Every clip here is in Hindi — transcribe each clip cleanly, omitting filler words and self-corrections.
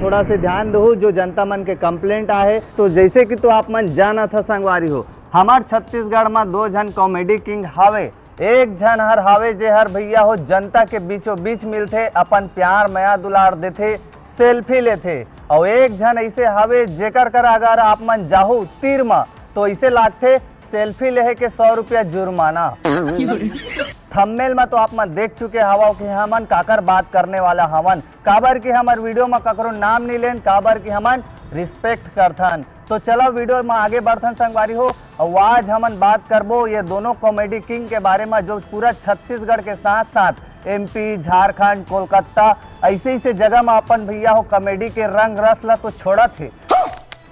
थोड़ा से ध्यान दो जो जनता मन के कंप्लेंट आए। तो जैसे कि तो आप मन जाना था संगवारी हो, हमार छत्तीसगढ़ में 2 जन कॉमेडी किंग हावे। एक जन हर हावे जे हर भैया हो जनता के बीचों बीच मिलते, अपन प्यार मया दुलार देथे, सेल्फी लेथे। और एक जन ऐसे हावे जेकर कर अगर आप मन जाहू तीर में तो ऐसे लागथे सेल्फी लेहे के 100 रुपया जुर्माना। थंबनेल में तो आप मन देख चुके हवा कि हमन काकर बात करने वाला हवन, काबर की हमार वीडियो में ककरो नाम नहीं लेन, काबर की हमन रिस्पेक्ट करथन। तो चलो वीडियो में आगे बढ़थन संगवारी हो। और आज हमन बात करबो ये दोनों कॉमेडी किंग के बारे में जो पूरा छत्तीसगढ़ के साथ साथ एमपी, झारखंड, कोलकाता ऐसे ऐसे जगह में अपन भैया हो कॉमेडी के रंग रस ला तो छोड़त है।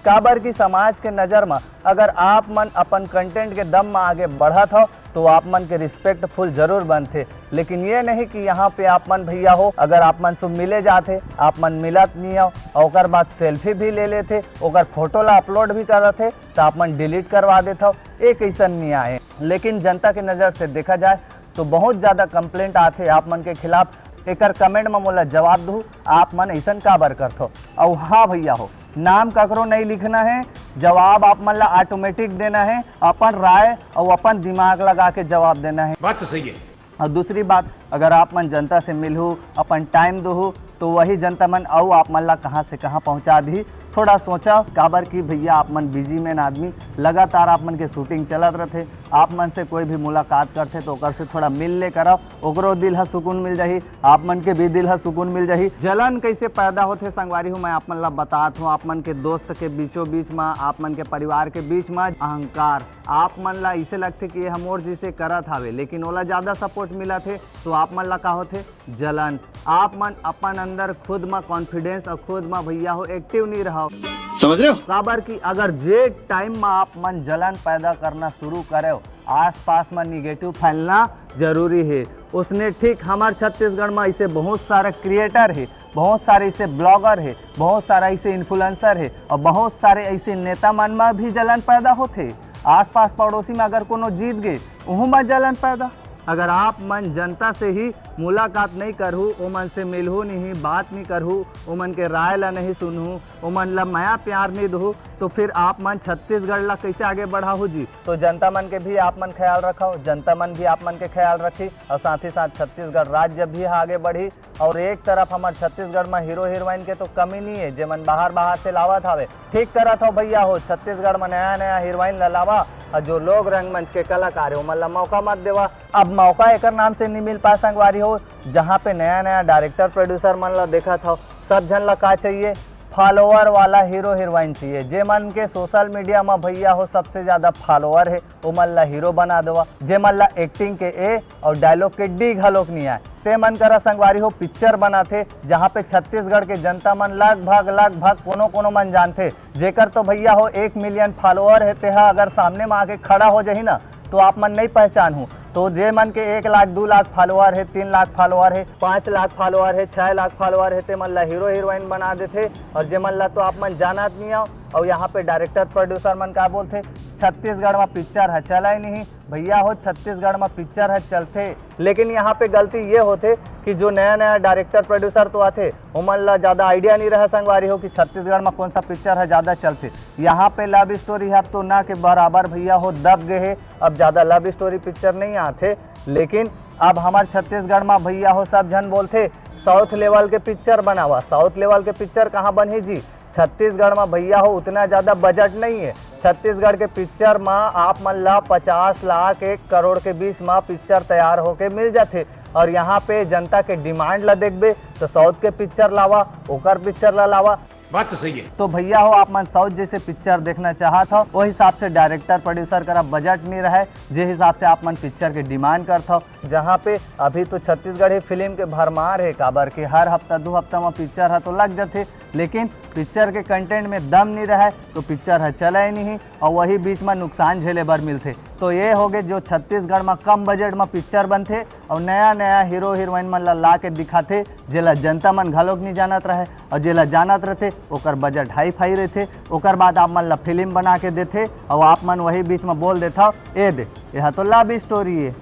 काबर की समाज के नज़र में अगर आप मन अपन कंटेंट के दम में आगे बढ़त हो तो आप मन के रिस्पेक्टफुल जरूर बनते। लेकिन ये नहीं कि यहाँ पे आप मन भैया हो अगर आप मन से मिले जाते, आप मन मिलत नहीं हो और बाद सेल्फी भी ले लेते, ओकर फोटो ला अपलोड भी करते तो आप मन डिलीट करवा देते हो। एक ऐसा नहीं आए। लेकिन जनता के नज़र से देखा जाए तो बहुत ज़्यादा कंप्लेंट आते आप मन के खिलाफ। एक कमेंट में मोला जवाब दूँ, आप मन ऐसा काबर करथो। और हाँ भैया हो, नाम ककरो नहीं लिखना है, जवाब आप मन ला ऑटोमेटिक देना है, अपन राय और अपन दिमाग लगा के जवाब देना है। बात तो सही है। और दूसरी बात, अगर आप मन जनता से मिलू, अपन टाइम दो तो वही जनता मन और आप मन ला कहाँ से कहाँ पहुँचा दी। थोड़ा सोचा काबर की भैया आप मन बिजी मैन आदमी, लगातार आप मन के शूटिंग चलत रहते, आप मन से कोई भी मुलाकात करते तो ओकर से थोड़ा मिल ले करब, ओकरो दिल ह सुकून मिल जाही, आप मन के भी दिल ह सुकून मिल जाही। जलन कैसे पैदा होते संगवारी हूँ मैं आप मन ला बतात हूँ। आप मन के दोस्त के बीचों बीच में, आप मन के परिवार के बीच में अहंकार, आप मन ला ऐसे लगते कि ये हम और जिसे करत हावे लेकिन ओला ज़्यादा सपोर्ट मिला थे तो आप मन ला का होते जलन। आप मन अपन अंदर खुद में कॉन्फिडेंस और खुद में भैया हो एक्टिव नहीं रहो, समझ रहे हो। काबर की अगर जे टाइम में आप मन जलन पैदा करना शुरू करे, आस पास में निगेटिव फैलना जरूरी है। उसने ठीक हमारे छत्तीसगढ़ में ऐसे बहुत सारे क्रिएटर है, बहुत सारे ऐसे ब्लॉगर है, बहुत सारे ऐसे इन्फ्लुएंसर है और बहुत सारे ऐसे नेता मन में भी जलन पैदा होते। आस पास पड़ोसी में अगर कोनो जीत गए वहाँ में जलन पैदा। अगर आप मन जनता से ही मुलाकात नहीं करहूँ, ओ मन से मिलहूँ नहीं, बात नहीं करहूँ, ओ मन के राय ला नहीं सुनहूँ, ओ मन ला माया प्यार नहीं दहूँ तो फिर आप मन छत्तीसगढ़ ला कैसे आगे बढ़ाहू जी। तो जनता मन के भी आप मन ख्याल रखो, जनता मन भी आप मन के ख्याल रखी और साथ ही साथ छत्तीसगढ़ राज्य भी आगे बढ़ी। और एक तरफ हमारे छत्तीसगढ़ में हीरो हीरोइन के तो कमी नहीं है, जे मन बाहर से लावत हावे ठीक करत हो भैया हो। छत्तीसगढ़ में नया नया हीरोइन ला लावा और जो लोग रंगमंच के कलाकार है मतलब मौका मत देवा। अब मौका एक नाम से नहीं मिल पाए संगवारी हो, जहाँ पे नया नया डायरेक्टर प्रोड्यूसर मन ला देखा था सब जन ला का चाहिए, फॉलोअर वाला हीरो हीरोइन चाहिए। जे मन के सोशल मीडिया में भैया हो सबसे ज़्यादा फॉलोअर है वो मन ला हीरो बना देवा। जे मन ला एक्टिंग के ए और डायलॉग के डी घलोक नहीं आए ते मन करा संगवारी हो पिक्चर बनाते, जहाँ पे छत्तीसगढ़ के जनता मन लगभग कोनो मन जानते। जेकर तो भैया हो 1 मिलियन फॉलोअर है, ते अगर सामने में आके खड़ा हो जाही ना तो आप मन नहीं पहचान हूँ। तो जे मन के 1 लाख 2 लाख फॉलोअर है, 3 लाख फॉलोअर है, 5 लाख फॉलोअर है, 6 लाख फॉलोअर है, ते मन ला हीरो हीरोइन बना देते। और जे मन ला तो आप मन जानत नहीं आओ। और यहाँ पे डायरेक्टर प्रोड्यूसर मन का बोलते छत्तीसगढ़ में पिक्चर है चला ही नहीं भैया हो, छत्तीसगढ़ में पिक्चर है चलते। लेकिन यहाँ पे गलती ये होते कि जो नया नया डायरेक्टर प्रोड्यूसर तो आते वो मन ला ज़्यादा आइडिया नहीं रहा संगवारी हो कि छत्तीसगढ़ में कौन सा पिक्चर है ज़्यादा चलते। यहाँ पे लव स्टोरी है तो ना के बराबर भैया हो दब गए है, अब ज़्यादा लव स्टोरी पिक्चर नहीं आते। लेकिन अब हमारे छत्तीसगढ़ में भैया हो सब जन बोलते साउथ लेवल के पिक्चर बनावा। साउथ लेवल के पिक्चर कहाँ बने जी, छत्तीसगढ़ में भैया हो उतना ज़्यादा बजट नहीं है। छत्तीसगढ़ के पिक्चर में आप मन ला 50 लाख 1 करोड़ के बीच में पिक्चर तैयार होके मिल जाते। और यहाँ पे जनता के डिमांड ला देखबे तो साउथ के पिक्चर लावा, ओकर पिक्चर ला लावा। बात तो सही है। तो भैया हो आप मन साउथ जैसे पिक्चर देखना चाहत हो, वो हिसाब से डायरेक्टर प्रोड्यूसर करा बजट नहीं रहे, जे हिसाब से आप मन पिक्चर के डिमांड करता हो। जहाँ पे अभी तो छत्तीसगढ़ी फिल्म के भरमार है, काबर के हर हफ्ता 2 हफ्ता में पिक्चर है तो लग जाते। लेकिन पिक्चर के कंटेंट में दम नहीं रहा तो पिक्चर है चला ही नहीं और वही बीच में नुकसान झेले बर मिलते। तो ये हो गए जो छत्तीसगढ़ में कम बजट में पिक्चर बनते और नया नया हीरो हीरोइन मन ला के दिखाते, जेला जनता मन घलोक नहीं जानत रहे और जेला जानत रहते ओकर बजट हाई फाई रहते। ओकर बाद आप मन ला फिल्म बना के देते और आप मन वही बीच में बोल देता ए दे यह तो लव स्टोरी है।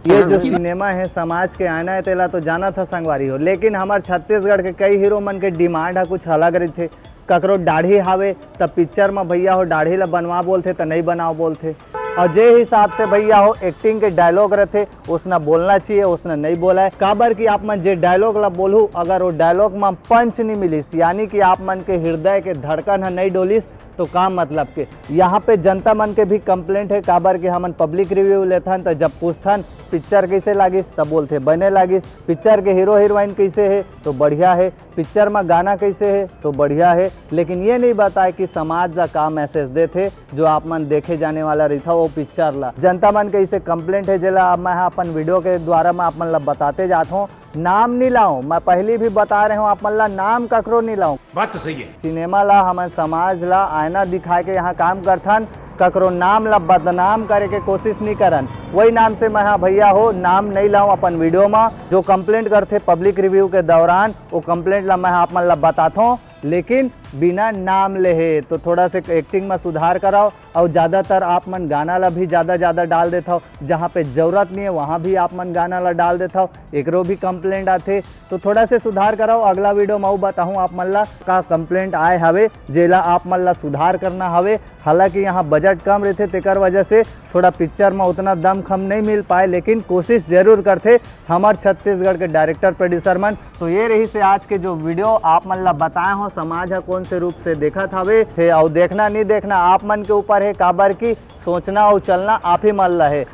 ये जो सिनेमा है समाज के आना है तेला तो जाना था संगवारी हो, लेकिन हमारे छत्तीसगढ़ के कई हीरो मन के डिमांड है कुछ अलग रही थे। ककरो दाढ़ी हावे तब पिक्चर में भैया हो दाढ़ी ला बनवा बोलते तो नहीं बनाओ बोलते, और जे हिसाब से भैया हो एक्टिंग के डायलॉग रहते उसने बोलना चाहिए उसने नहीं बोला है। काबर कि आप मन जे डायलॉग ला बोलू अगर वो डायलॉग में पंच नहीं मिलिस यानी कि आप मन के हृदय के धड़कन है नहीं डोलिस तो काम मतलब के। यहाँ पे जनता मन के भी कंप्लेंट है काबर कि हमन पब्लिक रिव्यू लेथन तो जब पूछथन पिक्चर कैसे लागिस तब बोलते बने लागिस, पिक्चर के हीरो हीरोइन कैसे है तो बढ़िया है, पिक्चर में गाना कैसे है तो बढ़िया है, लेकिन ये नहीं बताए कि समाज का का मैसेज देते जो आप मन देखे जाने वाला रही था वो पिक्चर ला। जनता मन के इसे कंप्लेंट है जिला मैं अपन वीडियो के द्वारा मैं आप मन ला बताते जाता हूँ। नाम नहीं लाऊं, मैं पहले भी बता रहे हूँ आप मन ला नाम ककरो नहीं लाऊं। बात तो सही है। सिनेमा ला हमन समाज ला आईना दिखाए के यहाँ काम करथन, ककरो नाम ला बदनाम करे के कोशिश नहीं करन। वही नाम से मैं हाँ भैया हो नाम नहीं लाऊं अपन वीडियो में। जो कंप्लेंट करते पब्लिक रिव्यू के दौरान वो कंप्लेंट ला मैं आप मन ला बताता हूँ, लेकिन बिना नाम ले तो थोड़ा से एक्टिंग में सुधार कराओ। और ज़्यादातर आप मन गाना ला भी ज़्यादा डाल देता हो, जहाँ पे ज़रूरत नहीं है वहाँ भी आप मन गाना ला डाल देता हो, एकरो भी कंप्लेंट आते तो थोड़ा से सुधार कराओ। अगला वीडियो में बताऊँ आप मन ला का कंप्लेंट आए हवे जेला आप मन ला सुधार करना हवे। हालांकि यहाँ बजट कम रहते तेकर वजह से थोड़ा पिक्चर में उतना दम खम नहीं मिल पाए, लेकिन कोशिश जरूर करते हमारे छत्तीसगढ़ के डायरेक्टर प्रोड्यूसर मन। तो ये रही से आज के जो वीडियो आप मन ला बताए हो समाज है कौन से रूप से देखा था वे और देखना नहीं देखना आप मन के ऊपर है, काबर की सोचना और चलना आप ही मन ला है।